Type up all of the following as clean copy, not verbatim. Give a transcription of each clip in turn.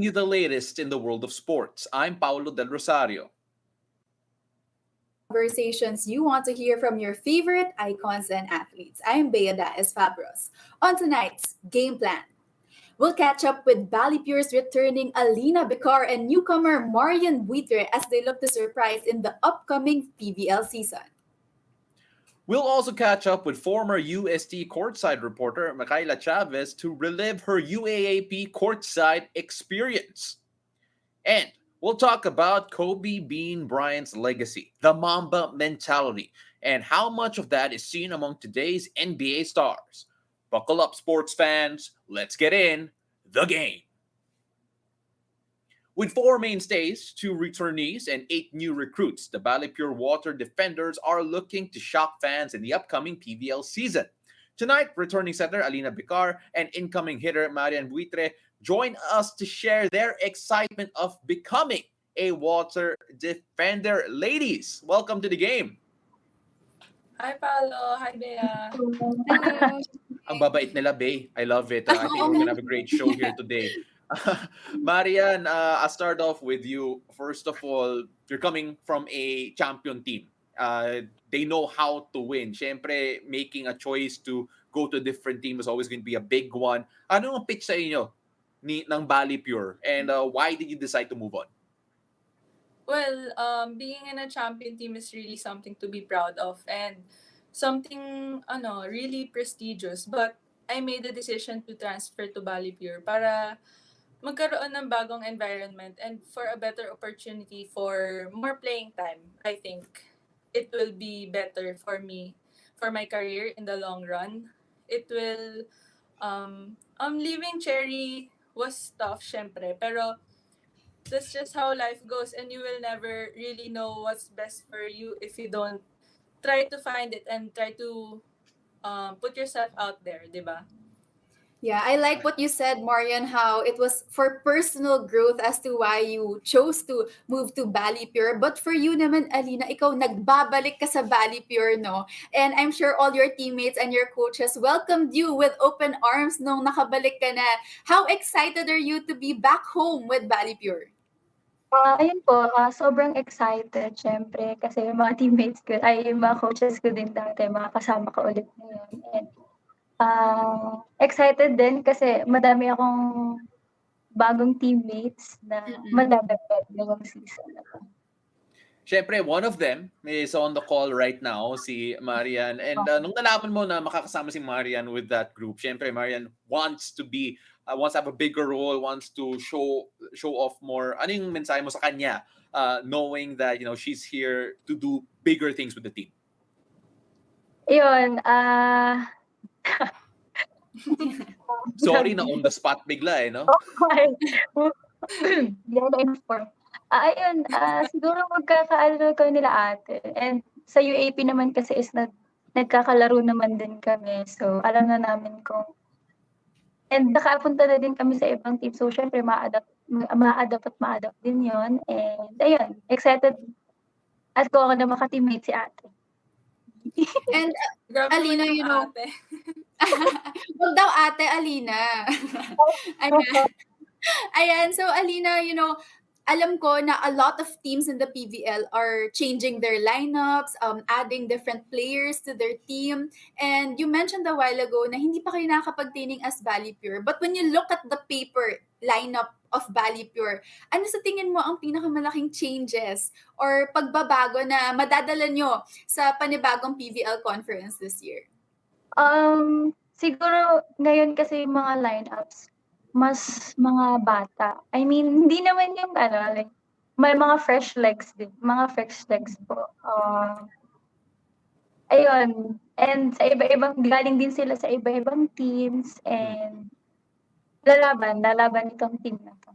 you the latest in the world of sports. I'm Paulo Del Rosario. Conversations you want to hear from your favorite icons and athletes. I'm Bea Fabros. On tonight's Game Plan, we'll catch up with Balipure's returning Alina, Bicar, and newcomer Marian Buitre as they look to surprise in the upcoming PVL season. We'll also catch up with former UST Courtside reporter Makyla Chavez to relive her UAAP Courtside experience. And we'll talk about Kobe Bean Bryant's legacy, the Mamba mentality, and how much of that is seen among today's NBA stars. Buckle up, sports fans. Let's get in the game. With 4 mainstays, 2 returnees, and 8 new recruits, the Balipure Water Defenders are looking to shock fans in the upcoming PVL season. Tonight, returning center Alina Bicar and incoming hitter Marian Buitre join us to share their excitement of becoming a water defender. Ladies, welcome to the game. Hi, Paolo. Hi, Bea. Hello. Ang babait nila, Bay. I love it. I think we're going to have a great show here today. Marian, I'll start off with you. First of all, you're coming from a champion team. They know how to win. Siyempre, making a choice to go to a different team is always going to be a big one. Ano ang pitch sa inyo ng Balipure? And why did you decide to move on? Well, being in a champion team is really something to be proud of and something really prestigious. But I made the decision to transfer to Balipure para magkaroon ng bagong environment and for a better opportunity for more playing time. I think it will be better for me, for my career in the long run. It will, leaving Cherry was tough, syempre, pero that's just how life goes and you will never really know what's best for you if you don't try to find it and try to put yourself out there, diba? Yeah, I like what you said, Marian, how it was for personal growth as to why you chose to move to Balipure. But for you naman, Alina, ikaw nagbabalik ka sa Balipure, no? And I'm sure all your teammates and your coaches welcomed you with open arms nung nakabalik ka na. How excited are you to be back home with Balipure? Ayun po, sobrang excited syempre kasi yung mga teammates ko yung mga coaches ko din dati, mga kasama ko ulit ngayon. And excited din kasi madami akong bagong teammates na madadagdag ngayong season na to. Siyempre, one of them is on the call right now, si Marian. And nung nalaman mo na makakasama si Marian with that group, siyempre, Marian wants to have a bigger role, wants to show off more. Ano yung mensahe mo sa kanya, knowing that she's here to do bigger things with the team? Yun, Sorry na on the spot bigla no? Yan inform. Ayun, siguro magkakaano ko nila ate. And sa UAP naman kasi is nagkakalaro naman din kami. So, alam na namin kung and nakapunta na din kami sa ibang team. So, syempre, ma-adapt din yon. And, ayun, excited at ko ako na maka-teammate si ate. And, Alina, ate. Wag daw ate, Alina. Ayan, so Alina, alam ko na a lot of teams in the PVL are changing their lineups, adding different players to their team. And you mentioned a while ago na hindi pa kayo nakakapag-training as Balipure. But when you look at the paper lineup of Balipure, ano sa tingin mo ang pinakamalaking changes or pagbabago na madadala nyo sa panibagong PVL conference this year? Siguro ngayon kasi yung mga lineups, mas mga bata. I mean, hindi naman yung like, may mga fresh legs din. Mga fresh legs po. Ayun. And sa iba-ibang, galing din sila sa iba-ibang teams. And lalaban itong team na to.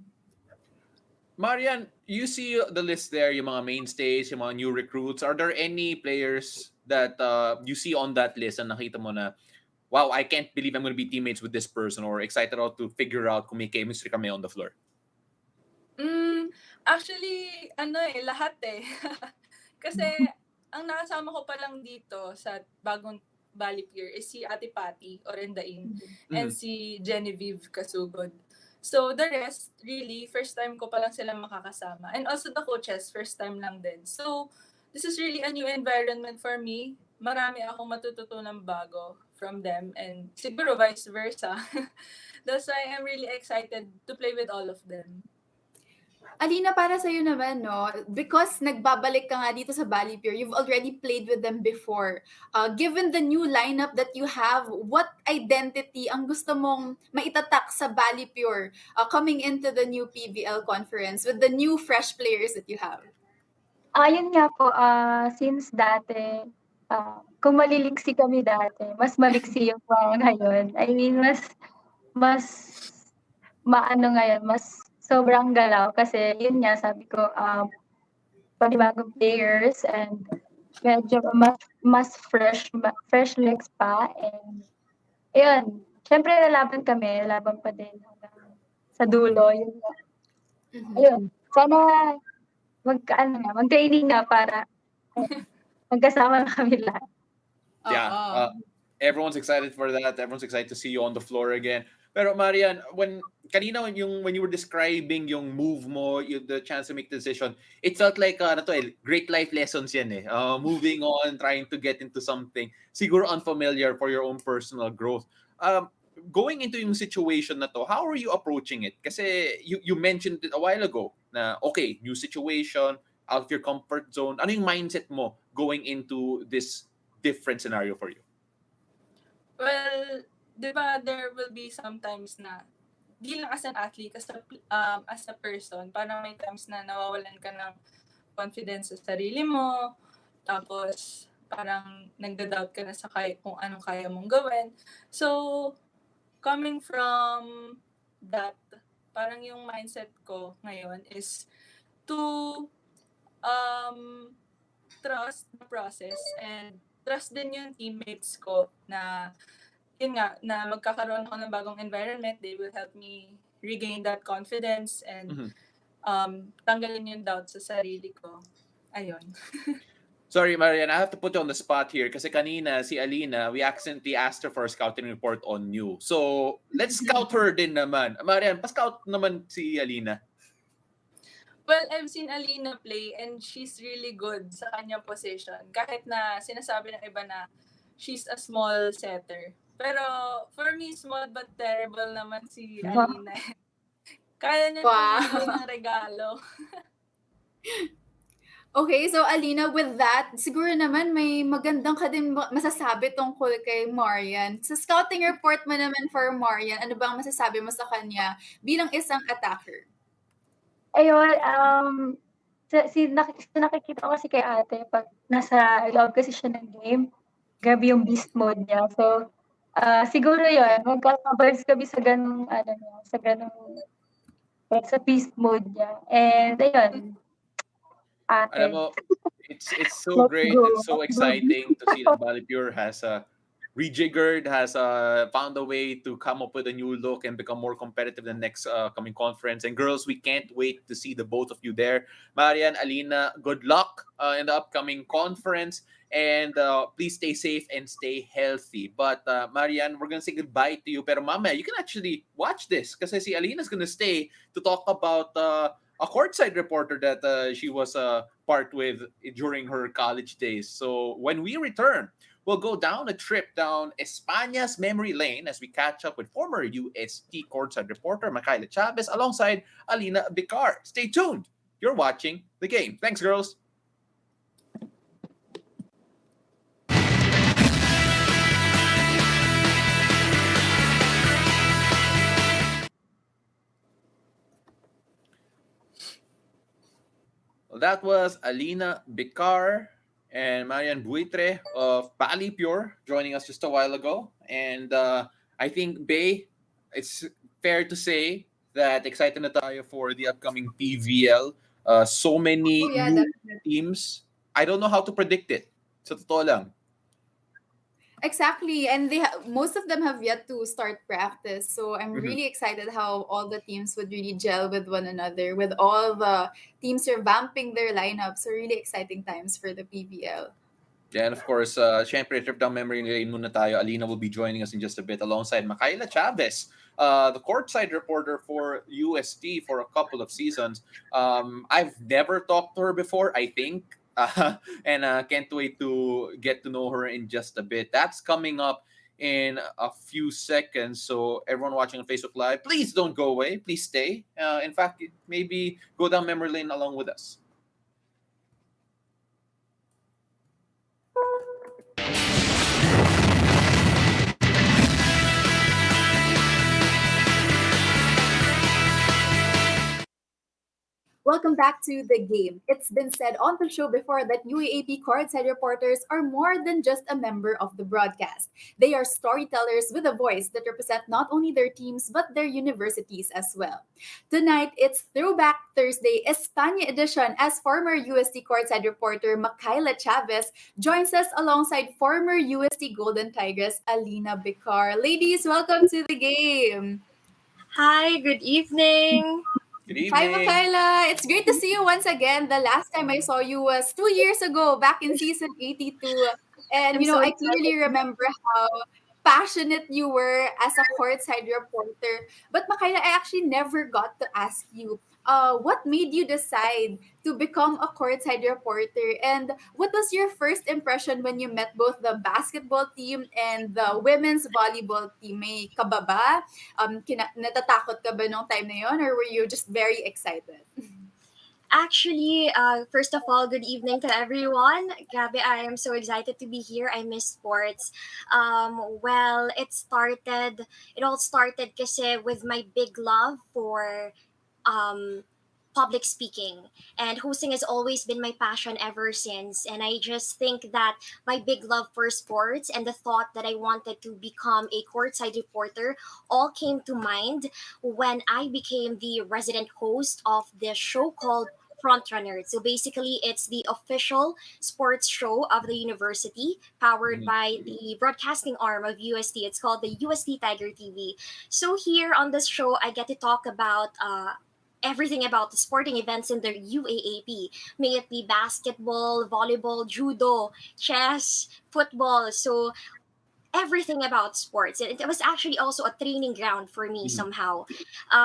Marian, you see the list there, yung mga mainstays, yung mga new recruits. Are there any players that you see on that list na nakita mo na, wow, I can't believe I'm going to be teammates with this person, or excited out to figure out kung may chemistry kami on the floor? Actually, lahat eh. Kasi, ang nakasama ko pa lang dito sa bagong Balipure is si Ate Patty Orendain and si Genevieve Kasugod. So the rest, really, first time ko pa lang sila makakasama. And also the coaches, first time lang din. So this is really a new environment for me. Marami akong matututunan bago from them and siguro vice versa. That's why I'm really excited to play with all of them. Alina, para sa'yo naman, no? Because nagbabalik ka nga dito sa Balipure, you've already played with them before. Given the new lineup that you have, what identity ang gusto mong maitatak sa Balipure coming into the new PVL conference with the new fresh players that you have? Yun nga po, since dati, kung maliliksi kami dati, mas maliksi yung mga ngayon. I mean, mas maano ngayon, mas sobrang galaw kasi yun nga sabi ko, panibagong players and medyo mas fresh legs pa and ayun, syempre lalaban pa din hanggang sa dulo, yun nga. Ayun, sana mag-training na para magkasama na kami lahat. Yeah, everyone's excited for that. Everyone's excited to see you on the floor again. Pero Marian, when you were describing yung move mo, the chance to make the decision, it felt like great life lessons yan eh. Moving on, trying to get into something siguro unfamiliar for your own personal growth. Going into yung situation na to, how are you approaching it? Kasi you mentioned it a while ago na okay, new situation, out of your comfort zone. Ano yung mindset mo going into this different scenario for you? Well, di ba, there will be sometimes na, di lang as an athlete, as a person, parang may times na nawawalan ka ng confidence sa sarili mo, tapos parang nagda-doubt ka na sa kung anong kaya mong gawin. So, coming from that, parang yung mindset ko ngayon is to trust the process and trust din yung teammates ko na yun nga, na magkakaroon ako ng bagong environment, they will help me regain that confidence and tanggalin yung doubt sa sarili ko. Ayun. Sorry, Marian, I have to put you on the spot here kasi kanina si Alina, we accidentally asked her for a scouting report on you. So, let's scout her din naman. Marian, pa-scout naman si Alina. Well, I've seen Alina play and she's really good sa kanyang position. Kahit na sinasabi ng iba na she's a small setter. Pero for me, small but terrible naman si Alina. Kaya niya tumigay ng regalo. Okay, so Alina, with that, siguro naman may magandang ka din masasabi tungkol kay Marian. Sa scouting report mo naman for Marian, ano bang masasabi mo sa kanya bilang isang attacker? Ayun, nakikita ko kasi kay ate pag nasa loob kasi siya ng game, grabe yung beast mode niya. So, siguro yun, magkakabars kami sa ganung, sa beast mode niya. And ayun, ate. Alam mo, it's so great and so exciting to see that Balipure has rejiggered, has found a way to come up with a new look and become more competitive in the next coming conference. And girls, we can't wait to see the both of you there. Marian, Alina, good luck in the upcoming conference. And please stay safe and stay healthy. But Marian, we're going to say goodbye to you. Pero mamaya, you can actually watch this kasi si Alina's going to stay to talk about a courtside reporter that she was part with during her college days. So when we return, we'll go down a trip down España's memory lane as we catch up with former UST courtside reporter Makyla Chavez alongside Alina Bicar. Stay tuned. You're watching The Game. Thanks, girls. Well, that was Alina Bicar and Marian Buitre of Balipure joining us just a while ago. And I think, Bay, it's fair to say that excited na tayo for the upcoming PVL. So many new teams. I don't know how to predict it. Sa totoo lang. Exactly, and most of them have yet to start practice. So I'm really excited how all the teams would really gel with one another, with all the teams revamping their lineups. So really exciting times for the PVL. Yeah, and of course, syempre, trip down memory lane muna tayo. Alina will be joining us in just a bit alongside Makyla Chavez the courtside reporter for UST for a couple of seasons. I've never talked to her before, I think. And can't wait to get to know her in just a bit. That's coming up in a few seconds. So everyone watching on Facebook Live, please don't go away. Please stay. In fact, maybe go down memory lane along with us. Welcome back to the game. It's been said on the show before that UAAP courtside reporters are more than just a member of the broadcast. They are storytellers with a voice that represent not only their teams but their universities as well. Tonight, it's Throwback Thursday España edition as former UST courtside reporter Makyla Chavez joins us alongside former UST Golden Tigress Alina Bicar. Ladies, welcome to the game. Hi, good evening. Good Hi, evening. Makyla. It's great to see you once again. The last time I saw you was 2 years ago, back in season 82. And, I'm so I excited. clearly remember how passionate you were as a courtside reporter. But, Makyla, I actually never got to ask you, what made you decide to become a courtside reporter? And what was your first impression when you met both the basketball team and the women's volleyball team? May kababa? Natatakot ka ba nung time na yon, or were you just very excited? Actually, first of all, good evening to everyone. Grabe, I am so excited to be here. I miss sports. Well, it all started kasi with my big love for um, public speaking, and hosting has always been my passion ever since. And I just think that my big love for sports and the thought that I wanted to become a courtside reporter all came to mind when I became the resident host of this show called Frontrunner. So basically, it's the official sports show of the university, powered by the broadcasting arm of UST. It's called the UST Tiger TV. So here on this show, I get to talk about everything about the sporting events in the UAAP. May it be basketball, volleyball, judo, chess, football. So everything about sports. It was actually also a training ground for me Mhm. somehow.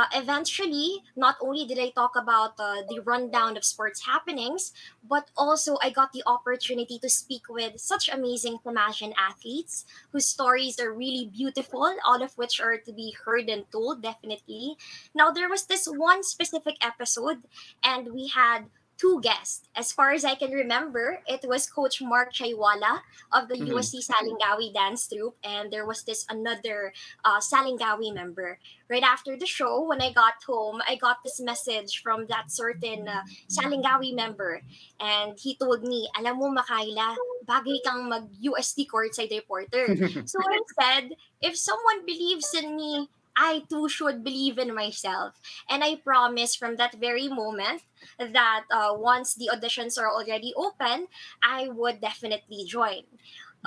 Eventually, not only did I talk about the rundown of sports happenings, but also I got the opportunity to speak with such amazing Tamasian athletes whose stories are really beautiful, all of which are to be heard and told, definitely. Now, there was this one specific episode, and we had two guests. As far as I can remember, it was Coach Mark Chaywala of the Mhm. USC Salingawi dance troupe, and there was this another Salingawi member. Right after the show, when I got home, I got this message from that certain Salingawi member, and he told me, "Alam mo, Makyla, bagay kang mag-UST courtside reporter." So I said, if someone believes in me, I too should believe in myself. And I promise from that very moment that once the auditions are already open, I would definitely join.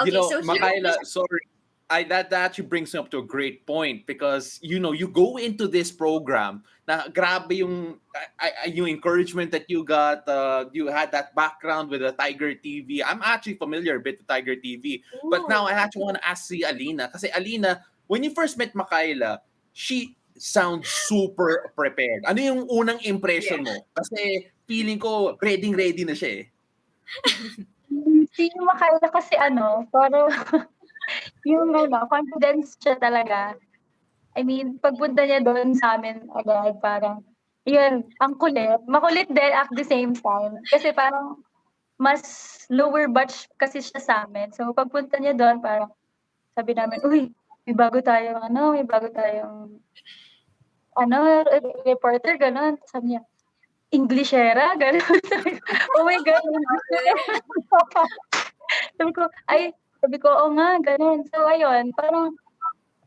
You Okay, know, so here is. Makyla, sorry. That actually brings me up to a great point because you go into this program na grabe yung encouragement that you got, you had that background with the Tiger TV. I'm actually familiar a bit with Tiger TV, but now Ooh. I actually want to ask si Alina kasi Alina, when you first met Makyla, she sounds super prepared. Ano yung unang impression Yeah. mo? Kasi feeling ko ready na siya eh. Si Makyla kasi parang yung confidence siya talaga. I mean, pagpunta niya doon sa'min agad parang yun, ang kulit. Makulit din at the same time. Kasi parang mas lower batch kasi siya sa'min. So, pagpunta niya doon parang sabi namin, "Uy, may bago tayong reporter," gano'n. Sabi niya, "Englishera?" Gano'n. Sabi ko, "Oh my God, Englishera." Sabi ko, sabi ko, "Oo nga, gano'n." So, ayun, parang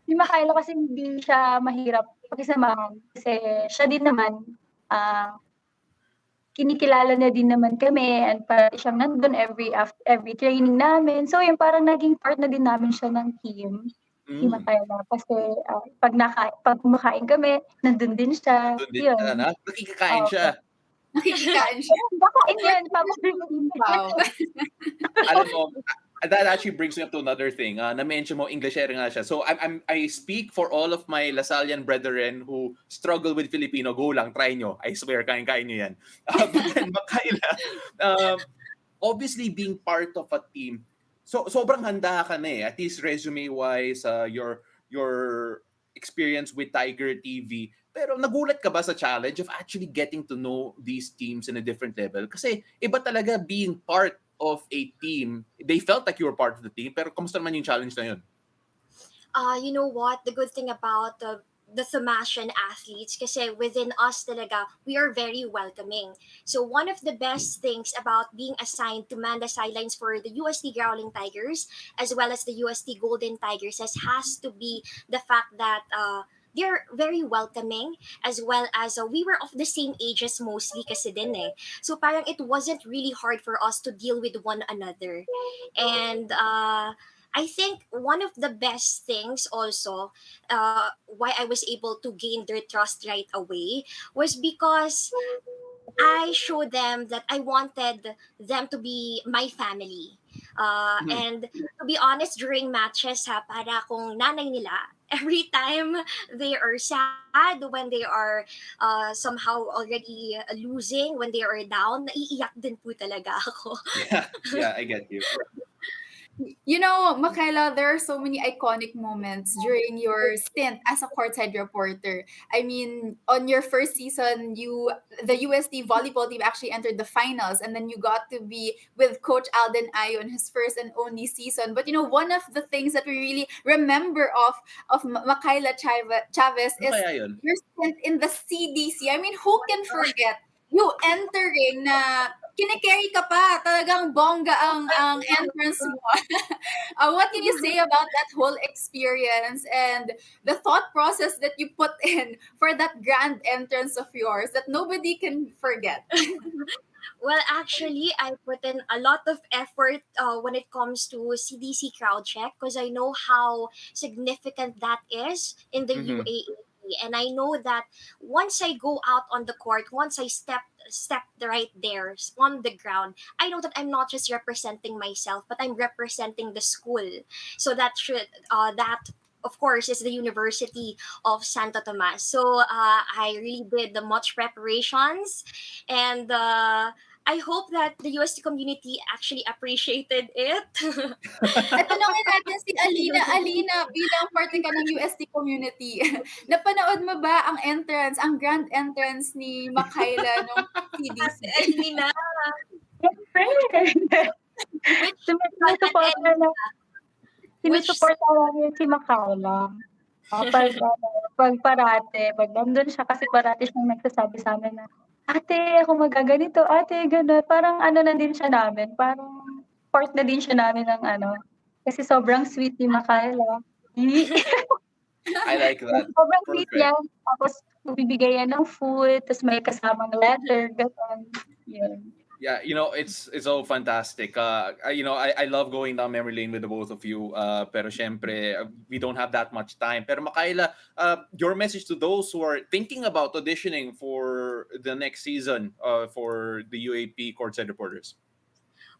si Makyla kasi hindi siya mahirap pakisamahan kasi siya din naman, kinikilala niya din naman kami and parati siyang nandun every training namin. So yun, parang naging part na din namin siya ng team, si Mm. Makyla. Kasi, 'pag kumakain kami, nandun din siya, Doon din siya, yun. nakikikain siya. Opo. Nakikikain siya. Kakain yan, papagbibigyan Wow. Alam mo, that actually brings me up to another thing. Na-mention mo, Englishera nga siya. So, I speak for all of my Lasallian brethren who struggle with Filipino. Go lang, try nyo. I swear, kain-kain nyo yan. But then, Makyla, um, obviously being part of a team, so sobrang handa ka na eh. At least resume-wise, your experience with Tiger TV. Pero nagulat ka ba sa challenge of actually getting to know these teams in a different level? Kasi iba talaga being part of a team. They felt like you were part of the team, pero kamusta naman yung challenge na yun? You know what? The good thing about the Thomasian athletes, kasi within us talaga, we are very welcoming. So one of the best things about being assigned to man the sidelines for the UST Growling Tigers as well as the UST Golden Tigers has to be the fact that they're very welcoming, as well as we were of the same ages mostly kasi din eh. So parang it wasn't really hard for us to deal with one another. And I think one of the best things also why I was able to gain their trust right away was because I showed them that I wanted them to be my family. Mhm. And to be honest, during matches, para akong nanay nila. Every time they are sad, when they are somehow already losing, when they are down, naiiyak din po talaga ako. Yeah, I get you. You know, Makyla, there are so many iconic moments during your stint as a courtside reporter. I mean, on your first season, the USD volleyball team actually entered the finals, and then you got to be with Coach Alden Ayo on his first and only season. But you know, one of the things that we really remember of Makyla Chavez Ano is kaya yun? your stint in the CDC. I mean, who can forget you entering na kinikerry ka pa, talagang bongga ang entrance mo. What can you say about that whole experience and the thought process that you put in for that grand entrance of yours that nobody can forget? Well, actually, I put in a lot of effort when it comes to CDC crowd check because I know how significant that is in the Mhm. UAAP, and I know that once I go out on the court, once I step right there on the ground, I know that I'm not just representing myself, but I'm representing the school. So that of course is the University of Santo Tomas. So I really did the much preparations, and I hope that the UST community actually appreciated it. At tanongin natin si Alina. Alina, bilang parte ka ng UST community, napanood mo ba ang entrance, ang grand entrance ni Makyla nung CDC? Alina, Siyempre. which Sinusuporta na which sinusuporta namin si Makyla. Pag pag parate, pag nandun siya kasi parati siyang nagsasabi sa'min na, "Ate, ako magaganito, ate gano'n." Parang ano na din siya namin, parang part na din siya namin ng ano, kasi sobrang sweet ni Makyla. I like that. Sobrang sweet Perfect. niya, tapos magbibigay yan ng food, ta's may kasamang letter, gano'n. Yun. Yeah, it's so fantastic. I love going down memory lane with the both of you. Pero syempre, we don't have that much time. Pero Makyla, your message to those who are thinking about auditioning for the next season for the UAP Courtside Reporters.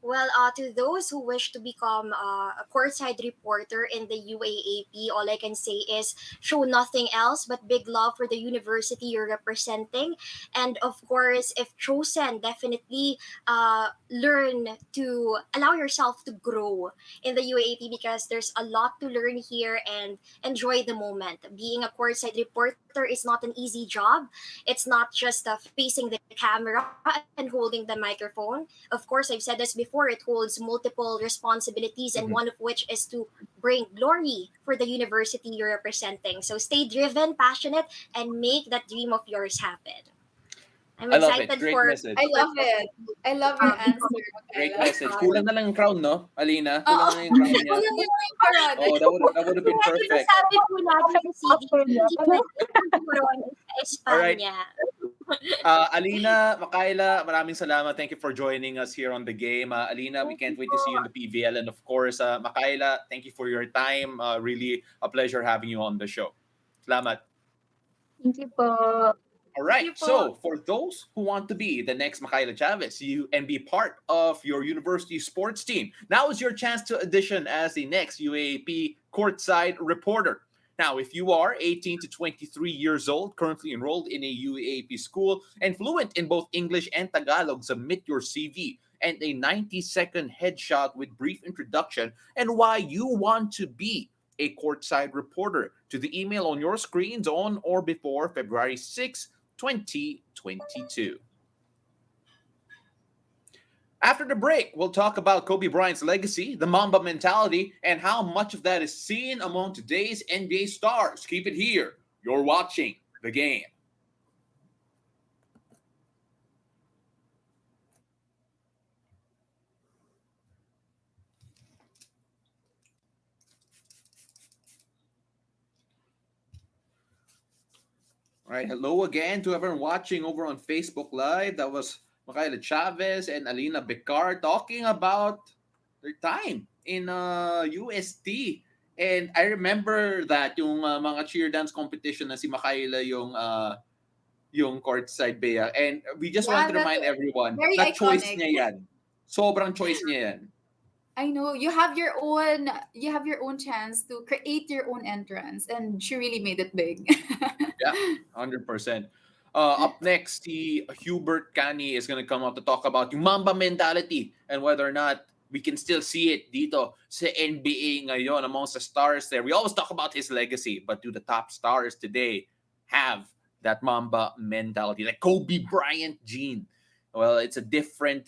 Well, to those who wish to become a courtside reporter in the UAAP, all I can say is show nothing else but big love for the university you're representing. And of course, if chosen, definitely learn to allow yourself to grow in the UAAP because there's a lot to learn here and enjoy the moment. Being a courtside reporter is not an easy job. It's not just facing the camera and holding the microphone. Of course, I've said this before, it holds multiple responsibilities, and Mhm. one of which is to bring glory for the university you're representing. So stay driven, passionate, and make that dream of yours happen. I'm I love it. excited Great for message. I love it. I love your answer, Great Makyla. message. Kulang na lang yung crown, no, Alina? Oo. Kulang na yung crown niya. Kulang yung parang. Oh, that would have been Kaya di ba perfect. sabi po natin sa CD, After niya, hindi pwede corona sa All right. Espanya. Alina, Makyla, maraming salamat. Thank you for joining us here on the game. Alina, we can't wait to see you in the PVL. And of course, Makyla, thank you for your time. Really a pleasure having you on the show. Salamat. Thank you po. All right. Thank you po. So, for those who want to be the next Makyla Chavez, and be part of your university sports team, now is your chance to audition as the next UAAP courtside reporter. Now, if you are 18 to 23 years old, currently enrolled in a UAAP school, and fluent in both English and Tagalog, submit your CV and a 90-second headshot with brief introduction and why you want to be a courtside reporter to the email on your screens on or before February 6, 2022. After the break, we'll talk about Kobe Bryant's legacy, the Mamba mentality, and how much of that is seen among today's NBA stars. Keep it here. You're watching the game. All right, hello again to everyone watching over on Facebook Live. That was Makyla Chavez and Alina Bicar talking about their time in UST. And I remember that yung mga cheer dance competition na si Makyla yung courtside Bea. And we just want Yeah, to that's remind everyone very na choice iconic. niya yan. Sobrang choice niya yan. I know you have your own chance to create your own entrance, and she really made it big. Yeah, 100%. Up next, the Hubert Cani is going to come up to talk about yung Mamba mentality and whether or not we can still see it dito sa NBA ngayon amongst the stars there. We always talk about his legacy, but do the top stars today have that Mamba mentality, like Kobe Bryant gene? Well, it's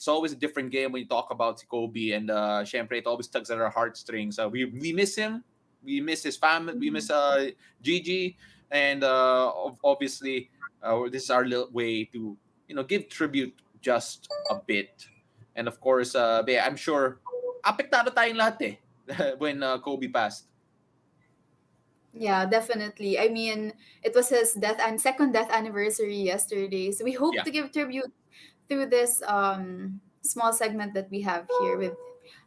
always a different game when you talk about Kobe, and syempre, it always tugs at our heartstrings. We miss him, we miss his family, we miss Gigi, and obviously, this is our little way to give tribute just a bit. And of course, I'm sure apektado tayong lahat when Kobe passed. Yeah, definitely. I mean, it was his death and second death anniversary yesterday. So we hope Yeah. to give tribute through this small segment that we have here with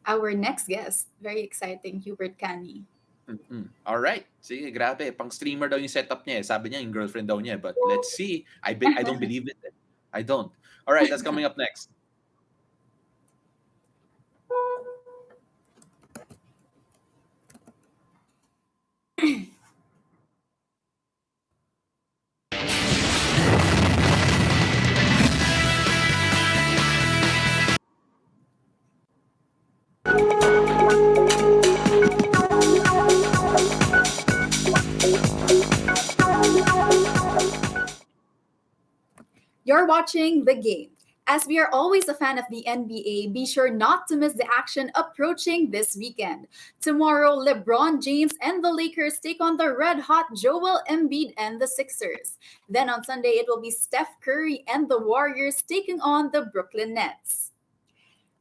our next guest. Very exciting, Hubert Cani. All right. Sige, grabe. Pang streamer daw yung setup niya. Sabi niya yung girlfriend daw niya. But let's see. I don't believe it. I don't. All right, that's coming up next. You're watching The Game. As we are always a fan of the NBA, be sure not to miss the action approaching this weekend. Tomorrow, LeBron James and the Lakers take on the red-hot Joel Embiid and the Sixers. Then on Sunday, it will be Steph Curry and the Warriors taking on the Brooklyn Nets.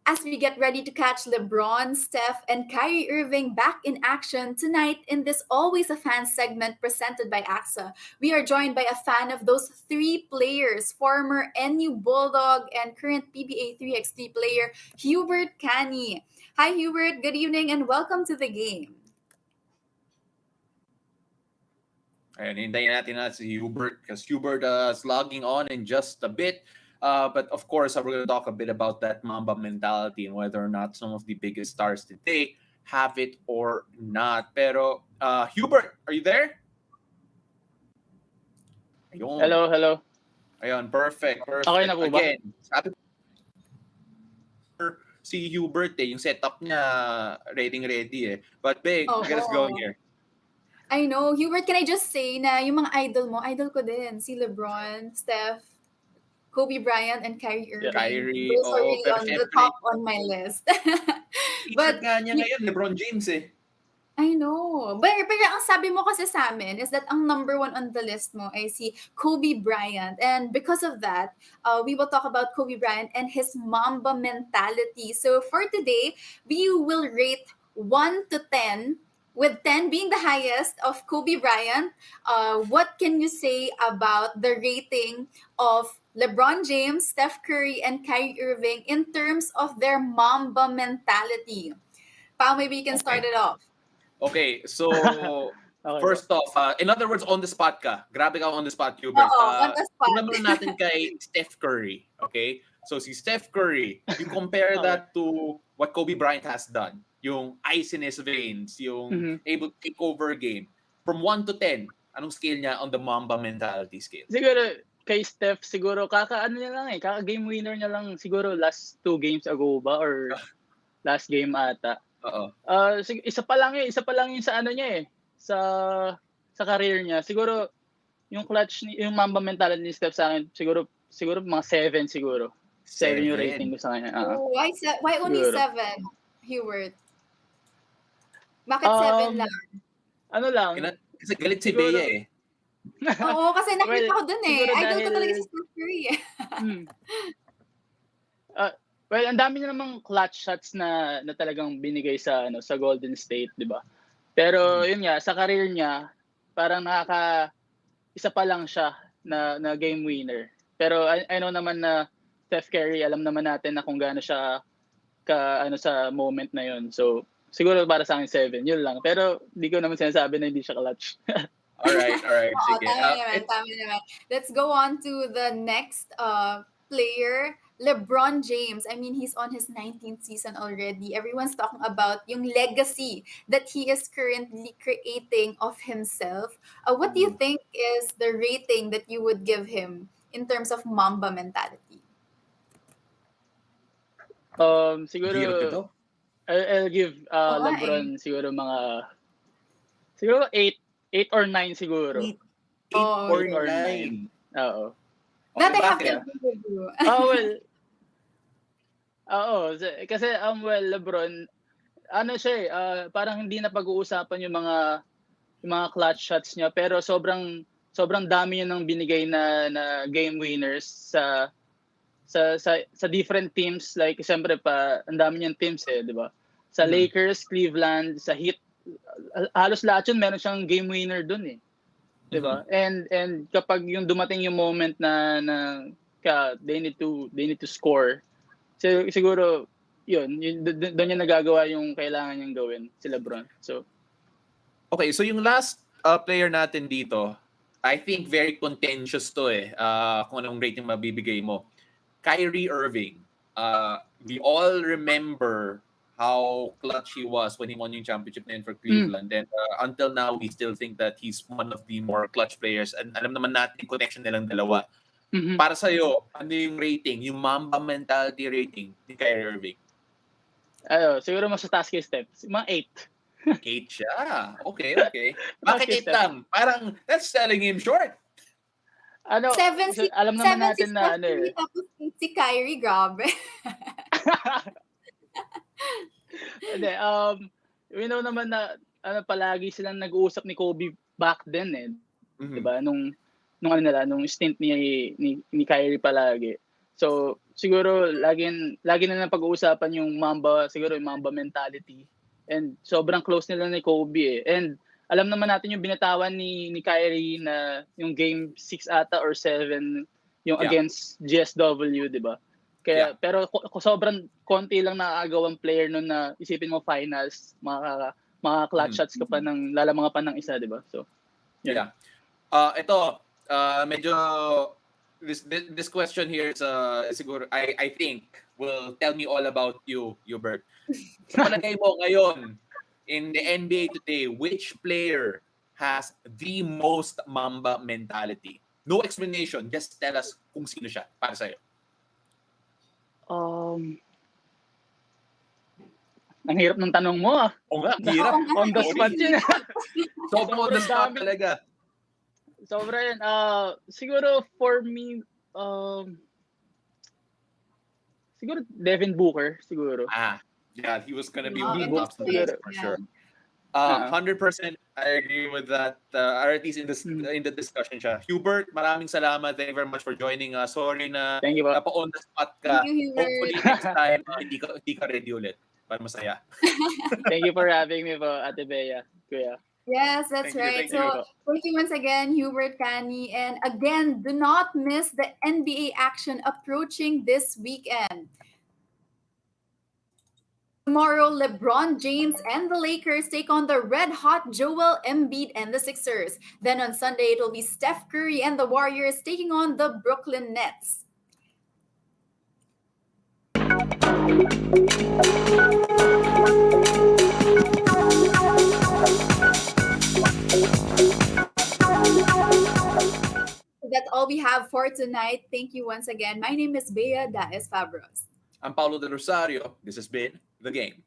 As we get ready to catch LeBron, Steph, and Kyrie Irving back in action tonight in this Always a Fan segment presented by AXA, we are joined by a fan of those three players, former NU Bulldog and current PBA 3x3 player, Hubert Cani. Hi, Hubert. Good evening and welcome to the game. Ayun, hintayin natin na si Hubert because Hubert is logging on in just a bit. But of course, we're going to talk a bit about that Mamba mentality and whether or not some of the biggest stars today have it or not. Pero, Hubert, are you there? Ayun. Hello. Ayun, perfect. Okay na po ba? Again, sabi si Hubert yung setup niya ready eh. But babe, get us going here. I know. Hubert, can I just say na yung mga idol mo, idol ko din. Si LeBron, Steph, Kobe Bryant, and Kyrie Irving. Kyrie, Those are really on the top on my list. But nga niya ngayon, LeBron James eh. I know. Pero ang sabi mo kasi sa amin is that ang number one on the list mo ay si Kobe Bryant. And because of that, we will talk about Kobe Bryant and his Mamba mentality. So for today, we will rate 1 to 10, with 10 being the highest of Kobe Bryant. What can you say about the rating of LeBron James, Steph Curry, and Kyrie Irving in terms of their Mamba mentality? Pao, maybe you can start it off. Okay, so Okay First off, in other words, on the spot ka. Grabe ka on the spot, Hubert. Oo, on the spot. Tingnan muna natin kay Steph Curry. Okay? So si Steph Curry, you compare Okay. that to what Kobe Bryant has done. Yung ice in his veins, yung able to take over a game. From 1 to 10, anong scale niya on the Mamba mentality scale? Siguro, kay Steph, siguro, kaka-ano niya lang kaka-game winner niya lang siguro last 2 games ago ba or last game ata. Oo. Isa pa lang yung sa ano niya sa career niya. Siguro, yung clutch, yung Mamba mentality ni Steph sa akin, siguro mga 7 siguro. 7 yung rating ko sa kanya. Oh, why only Siguro. 7, Hubert? Bakit 7 lang? Ano lang? Kasi galit si Siguro- Bea eh. Oo, kasi nakita ko dun eh. siguro Idol ko dahil- talaga si Steph Curry eh. Well, ang dami niya namang clutch shots na talagang binigay sa Golden State, 'di ba? Pero yun nga, sa career niya, parang isa pa lang siya na game winner. Pero I know naman na Steph Curry, alam naman natin na kung gaano siya sa moment na yun. So, siguro para sa akin 7, yun lang. Pero di ko naman sinasabi na hindi siya clutch. Alright. Oo, Sige. tama naman. Let's go on to the next player, LeBron James. I mean, he's on his 19th season already. Everyone's talking about yung legacy that he is currently creating of himself. What do you think is the rating that you would give him in terms of Mamba mentality? Siguro, Hirap ito. I'll give Oo, LeBron siguro mga 8 or 9 siguro. 8 Oh, or or 9. Oo. That I have bakit? to agree with you. Well, kasi LeBron, ano siya parang hindi na pag-uusapan yung mga clutch shots niya, pero sobrang dami niya nang binigay na game winners sa different teams. Like siyempre ang dami niyang teams di ba? Sa Lakers, Cleveland, sa Heat, halos lahat yun meron siyang game winner dun 'di ba? And kapag yung dumating yung moment na they need to score. So, siguro yun doon niya nagagawa yung kailangan niyang gawin, si LeBron. So Okay, so yung last player natin dito, I think very contentious to kung anong rating mabibigay mo. Kyrie Irving. We all remember how clutch he was when he won yung championship na yun for Cleveland. And until now, we still think that he's one of the more clutch players. And alam naman natin yung connection nilang dalawa. Para sa'yo, ano yung rating, yung Mamba mentality rating ni Kyrie Irving? siguro mas taas kay Steph. Mga 8. 8 siya. Okay. Bakit 8 lang? Parang, that's selling him short. 7 si alam naman 7 natin si na Steph Curry, tapos 8 si Kyrie, grabe. Hindi, we know naman na palagi silang nag-uusap ni Kobe back then 'di ba? Nung stint ni Kyrie palagi. So, siguro lagi na pag-uusapan yung Mamba mentality. And sobrang close nila ni Kobe And alam naman natin yung binatawan ni Kyrie na yung game 6 ata or 7 yung against GSW, 'di ba? Kaya pero sobrang konti lang nakakagawang player noon na isipin mo finals, mga clutch shots ka pa ng lalamang pa ng isa, 'di ba? So, yeah. Ito medyo this question here is siguro I think will tell me all about you, Hubert. Sa palagay mo ngayon in the NBA today, which player has the most Mamba mentality? No explanation, just tell us kung sino siya para sa'yo. Ang hirap ng tanong mo Oo nga, hirap. On the spot yun. Sobrang on the spot dami. talaga. Sobra yun. Siguro for me, siguro Devin Booker, siguro. Yeah, he was gonna be Oh, one of the top interesting. players for Yeah. sure. 100% I agree with that. Or at least in the discussion siya. Hubert, maraming salamat. Thank you very much for joining us. Sorry na Thank you po. on the spot ka. Thank you, Hubert. Hopefully next time hindi ka ready ulit. Para masaya. Thank you for having me po, Ate Bea, Kuya. Yes, that's right. Thank you. So, thank you once again, Hubert Cani. And again, do not miss the NBA action approaching this weekend. Tomorrow, LeBron James and the Lakers take on the red-hot Joel Embiid and the Sixers. Then on Sunday, it will be Steph Curry and the Warriors taking on the Brooklyn Nets. That's all we have for tonight. Thank you once again. My name is Bea Daes Fabros. I'm Paulo De Rosario. This has been The Game.